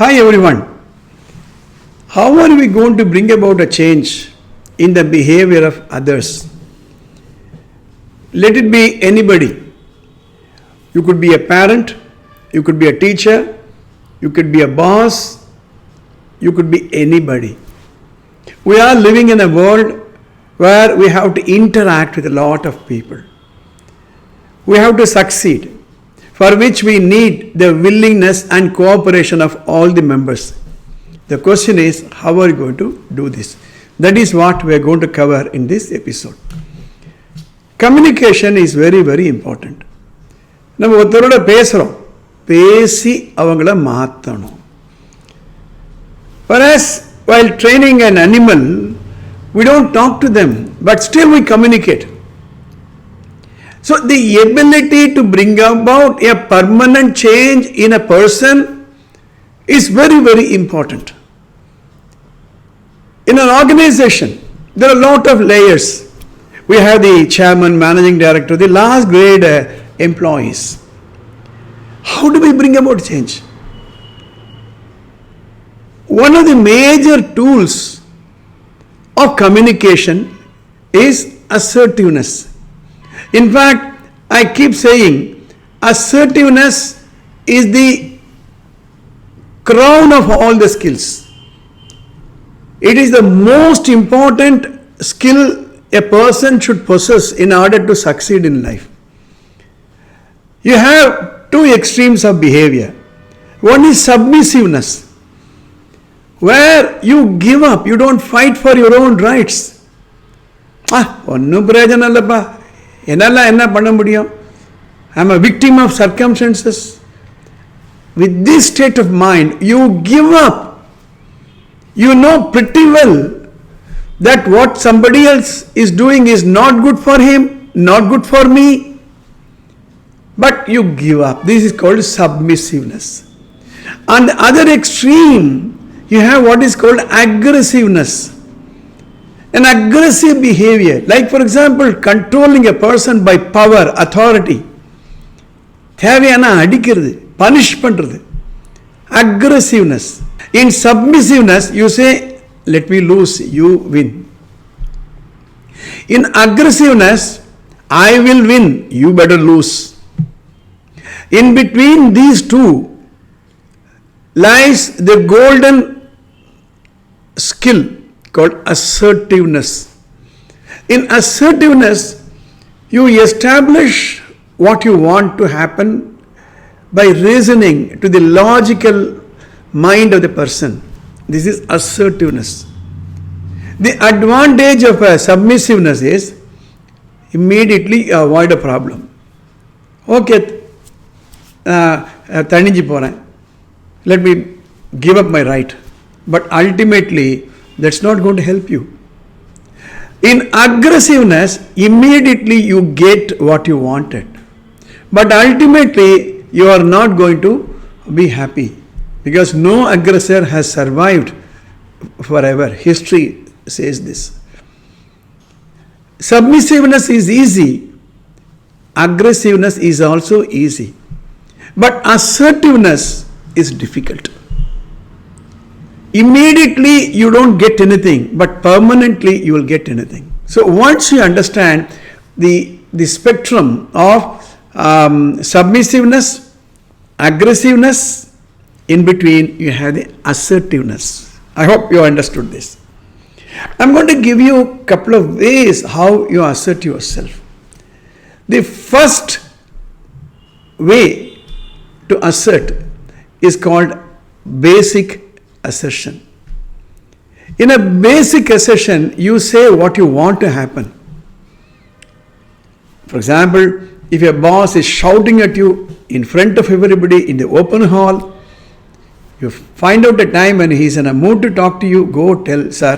Hi everyone. How are we going to bring about a change in the behavior of others? Let it be anybody. You could be a parent, you could be a teacher, you could be a boss, you could be anybody. We are living in a world where we have to interact with a lot of people. We have to succeed, for which we need the willingness and cooperation of all the members. The question is, how are you going to do this? That is what we are going to cover in this episode. Communication is very, very important. நம்ம ஒருத்தரோட பேசுகிறோம், பேசி அவங்கள மாற்றணும். Whereas while training an animal, we don't talk to them, but still we communicate. So the ability to bring about a permanent change in a person is very, very important. In an organization, there are a lot of layers. We have the chairman, managing director, the last grade employees. How do we bring about change? One of the major tools of communication is assertiveness. In fact, I keep saying assertiveness is the crown of all the skills. It is the most important skill a person should possess in order to succeed in life. You have two extremes of behavior. One is submissiveness, where you give up, you don't fight for your own rights. ஒன்றும் பிரயோஜனம் இல்லைப்பா, என்னால் என்ன பண்ண முடியும்? I am a victim of circumstances. With this state of mind, you give up. You know pretty well that what somebody else is doing is not good for him, not good for me, but you give up. This is called submissiveness. On the other extreme, you have what is called aggressiveness. An aggressive behavior, like for example, controlling a person by power, authority. தேவையான அடிக்கிறது, punish பண்றது. Aggressiveness. In submissiveness, you say, let me lose, you win. In aggressiveness, I will win, you better lose. In between these two lies the golden skill called assertiveness. In assertiveness, you establish what you want to happen by reasoning to the logical mind of the person. This is assertiveness. The advantage of submissiveness is immediately you avoid a problem. Okay, தணிஞ்சு போகிறேன், let me give up my right. But ultimately, that's not going to help you. In aggressiveness, immediately you get what you wanted. But ultimately, you are not going to be happy, because no aggressor has survived forever. History says this. Submissiveness is easy. Aggressiveness is also easy. But assertiveness is difficult. Immediately you don't get anything, but permanently you will get anything. So once you understand the spectrum of submissiveness, aggressiveness, in between you have the assertiveness. I hope you understood this. I'm going to give you a couple of ways how you assert yourself. The first way to assert is called basic assertion. In a basic assertion, you say what you want to happen. For example, if your boss is shouting at you in front of everybody in the open hall, you find out a time when he is in a mood to talk to you, go tell, sir,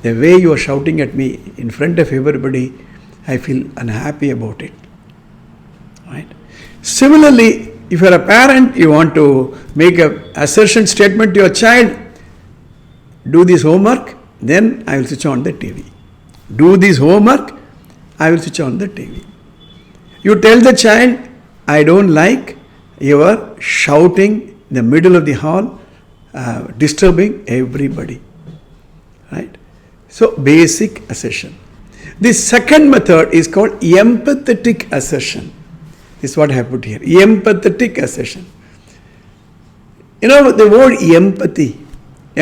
the way you are shouting at me in front of everybody, I feel unhappy about it. Right? Similarly, if you are a parent, you want to make an assertion statement to your child, do this homework, then I will switch on the TV. Do this homework, I will switch on the TV. You tell the child, I don't like your shouting in the middle of the hall, disturbing everybody. Right? So, basic assertion. The second method is called empathetic assertion. This is what I have put here. Empathetic assertion. You know the word empathy.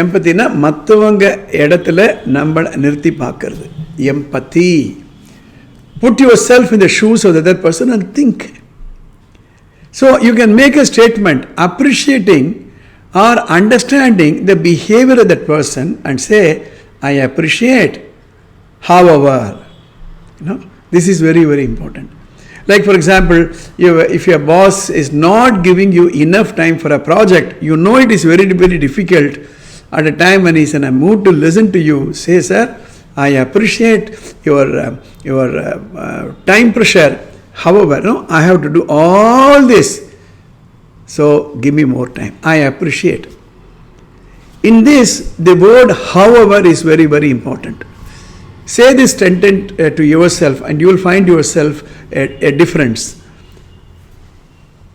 Empathy-na மற்றவங்க இடத்துல நம்ம நிறுத்தி பார்க்கிறது. Empathy. Put yourself in the shoes of the other person and think. So you can make a statement appreciating or understanding the behavior of that person and say, I appreciate, however. This is very, very important. Like for example, if your boss is not giving you enough time for a project, you know it is very, very difficult at a time when he is in a mood to listen to you, say, sir, I appreciate your time pressure. However, I have to do all this. So give me more time. I appreciate. In this, the word however is very, very important. Say this sentence to yourself and you will find yourself a difference.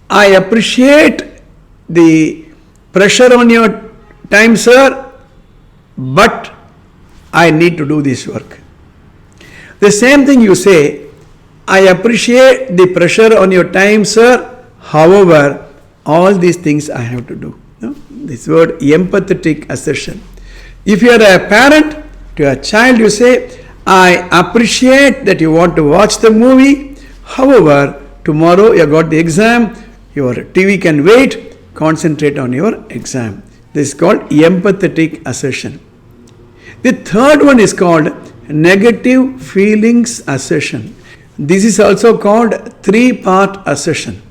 I appreciate the pressure on your time, sir, but I need to do this work. The same thing you say, I appreciate the pressure on your time, sir, however, all these things I have to do. This word empathetic assertion. If you are a parent, to a child you say, I appreciate that you want to watch the movie, however, tomorrow you have got the exam, your TV can wait, concentrate on your exam. This is called empathetic assertion. The third one is called negative feelings assertion. This is also called three-part assertion.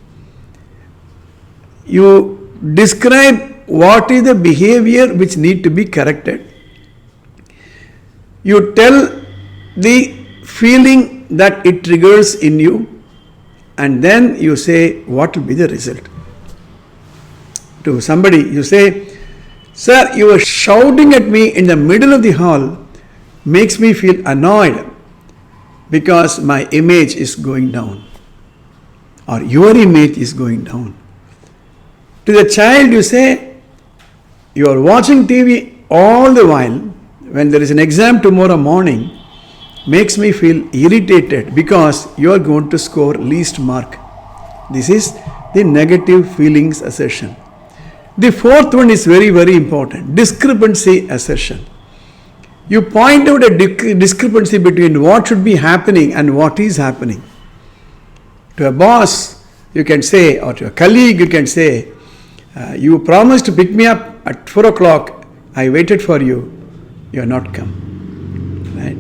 You describe what is the behavior which need to be corrected. You tell the feeling that it triggers in you, and then you say what will be the result. To somebody you say, sir, you are shouting at me in the middle of the hall, makes me feel annoyed because my image is going down, or your image is going down. To the child you say, you are watching TV all the while, when there is an exam tomorrow morning, makes me feel irritated because you are going to score least mark. This is the negative feelings assertion. The fourth one is very, very important, discrepancy assertion. You point out a discrepancy between what should be happening and what is happening. To a boss you can say, or to a colleague you can say, you promised to pick me up at 4 o'clock, I waited for you, you are not come. Right?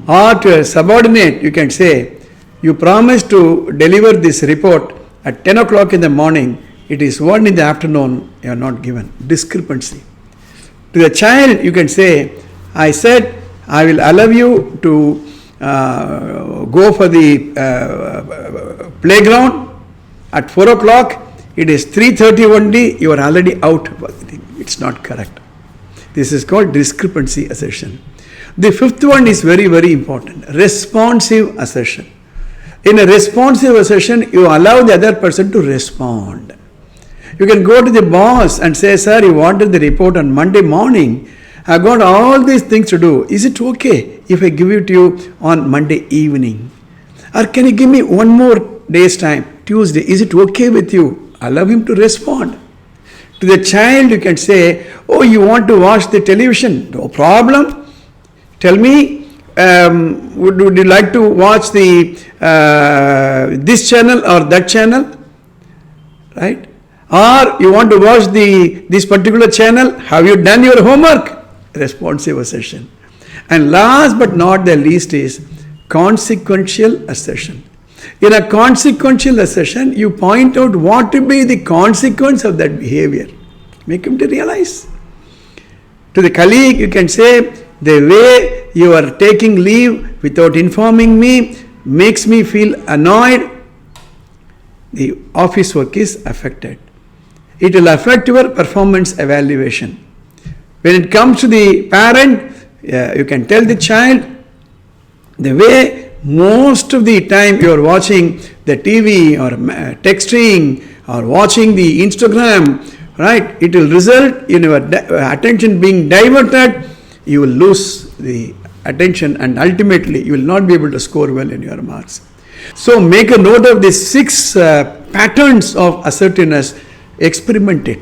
Or to a subordinate you can say, you promised to deliver this report at 10 o'clock in the morning, it is 1 in the afternoon, you are not given. Discrepancy. To the child you can say, I said I will allow you to go for the playground at 4 o'clock, it is 3:30 only, you are already out. It's not correct. This is called discrepancy assertion. The fifth one is very, very important, responsive assertion. In a responsive assertion, you allow the other person to respond. You can go to the boss and say, sir, you wanted the report on Monday morning. I've got all these things to do. Is it okay if I give it to you on Monday evening? Or can you give me one more day's time, Tuesday? Is it okay with you? Allow him to respond. To the child you can say, oh, you want to watch the television? No problem. Tell me, would you like to watch the this channel or that channel? Right? Or you want to watch this particular channel? Have you done your homework? Responsive assertion. And last but not the least is consequential assertion. In a consequential assertion, you point out what will be the consequence of that behavior. Make him to realize. To the colleague, you can say, the way you are taking leave without informing me makes me feel annoyed. The office work is affected. It will affect your performance evaluation. When it comes to the parent, you can tell the child, the way most of the time you are watching the TV or texting or watching the Instagram right? It will result in your attention being diverted. You will lose the attention and ultimately you will not be able to score well in your marks. So make a note of these 6 patterns of assertiveness. Experiment it.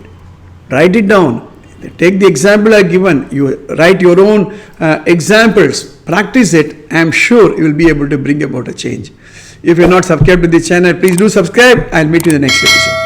Write it down. Take the example I have given. You write your own examples. Practice it. I am sure you will be able to bring about a change. If you are not subscribed to the channel, please do subscribe. I will meet you in the next episode.